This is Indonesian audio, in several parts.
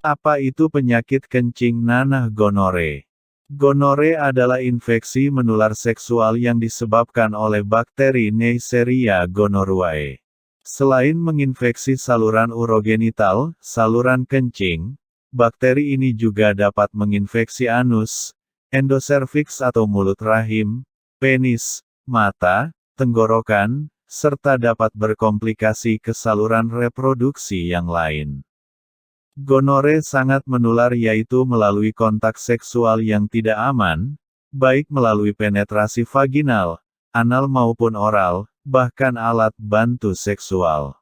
Apa itu penyakit kencing nanah gonore? Gonore adalah infeksi menular seksual yang disebabkan oleh bakteri Neisseria gonorrhoeae. Selain menginfeksi saluran urogenital, saluran kencing, bakteri ini juga dapat menginfeksi anus, endoservix atau mulut rahim, penis, mata, tenggorokan, serta dapat berkomplikasi ke saluran reproduksi yang lain. Gonore sangat menular yaitu melalui kontak seksual yang tidak aman, baik melalui penetrasi vaginal, anal maupun oral, bahkan alat bantu seksual.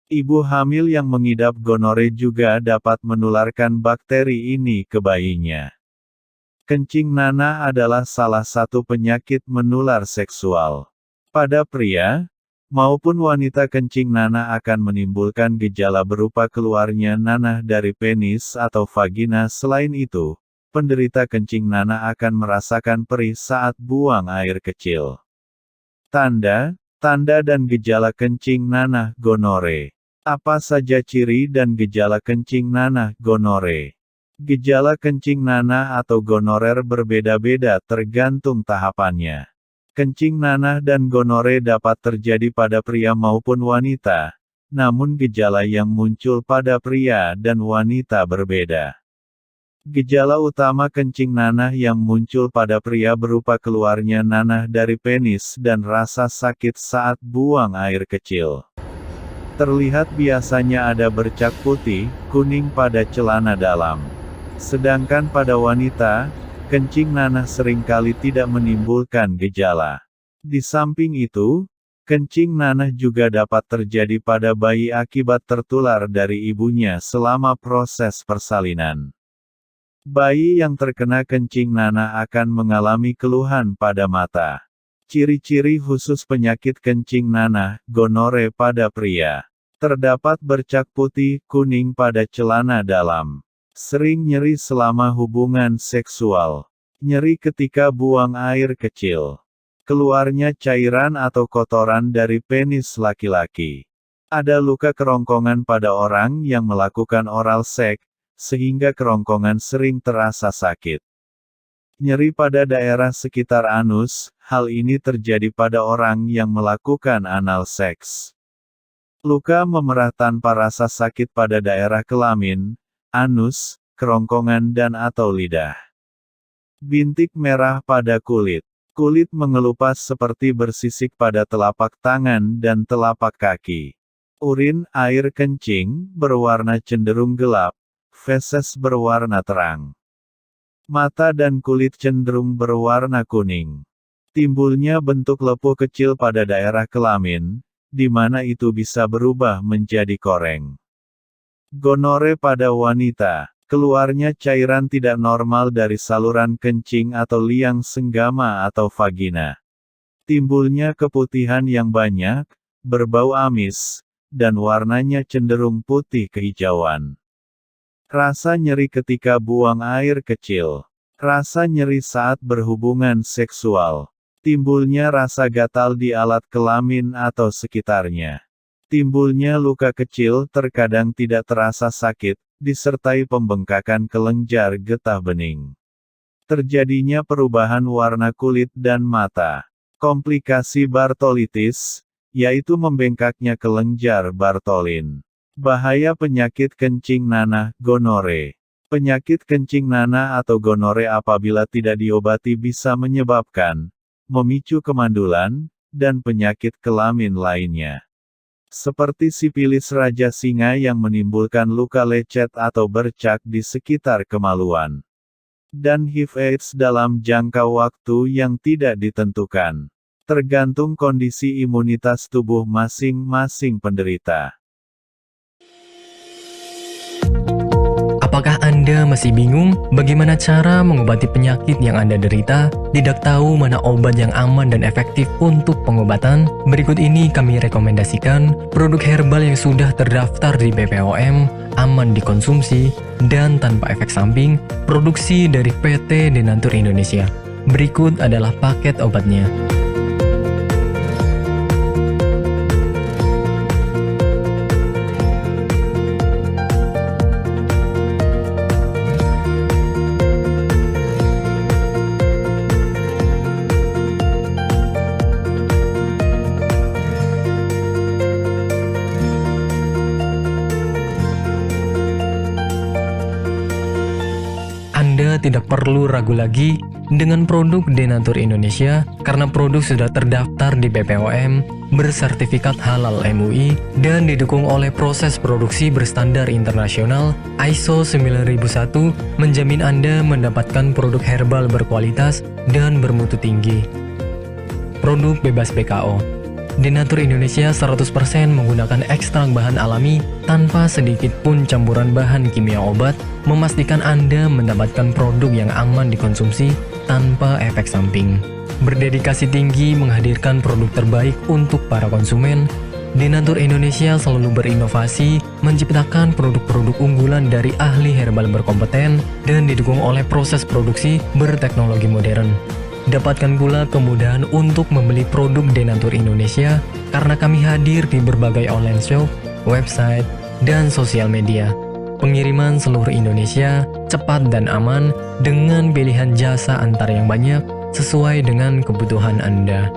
Ibu hamil yang mengidap gonore juga dapat menularkan bakteri ini ke bayinya. Kencing nanah adalah salah satu penyakit menular seksual. Pada pria maupun wanita, kencing nanah akan menimbulkan gejala berupa keluarnya nanah dari penis atau vagina. Selain itu, penderita kencing nanah akan merasakan perih saat buang air kecil. Tanda dan gejala kencing nanah gonore. Apa saja ciri dan gejala kencing nanah gonore? Gejala kencing nanah atau gonorer berbeda-beda tergantung tahapannya. Kencing nanah dan gonore dapat terjadi pada pria maupun wanita, namun gejala yang muncul pada pria dan wanita berbeda. Gejala utama kencing nanah yang muncul pada pria berupa keluarnya nanah dari penis dan rasa sakit saat buang air kecil. Terlihat biasanya ada bercak putih, kuning pada celana dalam. Sedangkan pada wanita, kencing nanah seringkali tidak menimbulkan gejala. Di samping itu, kencing nanah juga dapat terjadi pada bayi akibat tertular dari ibunya selama proses persalinan. Bayi yang terkena kencing nanah akan mengalami keluhan pada mata. Ciri-ciri khusus penyakit kencing nanah, gonore pada pria. Terdapat bercak putih, kuning pada celana dalam. Sering nyeri selama hubungan seksual. Nyeri ketika buang air kecil. Keluarnya cairan atau kotoran dari penis laki-laki. Ada luka kerongkongan pada orang yang melakukan oral seks, sehingga kerongkongan sering terasa sakit. Nyeri pada daerah sekitar anus, hal ini terjadi pada orang yang melakukan anal seks. Luka memerah tanpa rasa sakit pada daerah kelamin, anus, kerongkongan dan atau lidah. Bintik merah pada kulit. Kulit mengelupas seperti bersisik pada telapak tangan dan telapak kaki. Urin, air kencing, berwarna cenderung gelap, feses berwarna terang. Mata dan kulit cenderung berwarna kuning. Timbulnya bentuk lepuh kecil pada daerah kelamin, di mana itu bisa berubah menjadi koreng. Gonore pada wanita. Keluarnya cairan tidak normal dari saluran kencing atau liang senggama atau vagina. Timbulnya keputihan yang banyak, berbau amis, dan warnanya cenderung putih kehijauan. Rasa nyeri ketika buang air kecil. Rasa nyeri saat berhubungan seksual. Timbulnya rasa gatal di alat kelamin atau sekitarnya. Timbulnya luka kecil terkadang tidak terasa sakit, disertai pembengkakan kelenjar getah bening. Terjadinya perubahan warna kulit dan mata. Komplikasi Bartolitis, yaitu membengkaknya kelenjar Bartolin. Bahaya penyakit kencing nanah, gonore. Penyakit kencing nanah atau gonore apabila tidak diobati bisa menyebabkan, memicu kemandulan, dan penyakit kelamin lainnya. Seperti sipilis raja singa yang menimbulkan luka lecet atau bercak di sekitar kemaluan. Dan HIV/AIDS dalam jangka waktu yang tidak ditentukan. Tergantung kondisi imunitas tubuh masing-masing penderita. Apakah Anda masih bingung bagaimana cara mengobati penyakit yang Anda derita? Tidak tahu mana obat yang aman dan efektif untuk pengobatan? Berikut ini kami rekomendasikan produk herbal yang sudah terdaftar di BPOM, aman dikonsumsi, dan tanpa efek samping, produksi dari PT Denatur Indonesia. Berikut adalah paket obatnya. Anda tidak perlu ragu lagi dengan produk Denatur Indonesia karena produk sudah terdaftar di BPOM, bersertifikat halal MUI, dan didukung oleh proses produksi berstandar internasional ISO 9001 menjamin Anda mendapatkan produk herbal berkualitas dan bermutu tinggi. Produk bebas PKO. Denatur Indonesia 100% menggunakan ekstrak bahan alami tanpa sedikit pun campuran bahan kimia obat, memastikan Anda mendapatkan produk yang aman dikonsumsi tanpa efek samping. Berdedikasi tinggi menghadirkan produk terbaik untuk para konsumen, Denatur Indonesia selalu berinovasi, menciptakan produk-produk unggulan dari ahli herbal berkompeten dan didukung oleh proses produksi berteknologi modern. Dapatkan pula kemudahan untuk membeli produk Denatur Indonesia karena kami hadir di berbagai online shop, website, dan sosial media. Pengiriman seluruh Indonesia cepat dan aman dengan pilihan jasa antar yang banyak sesuai dengan kebutuhan Anda.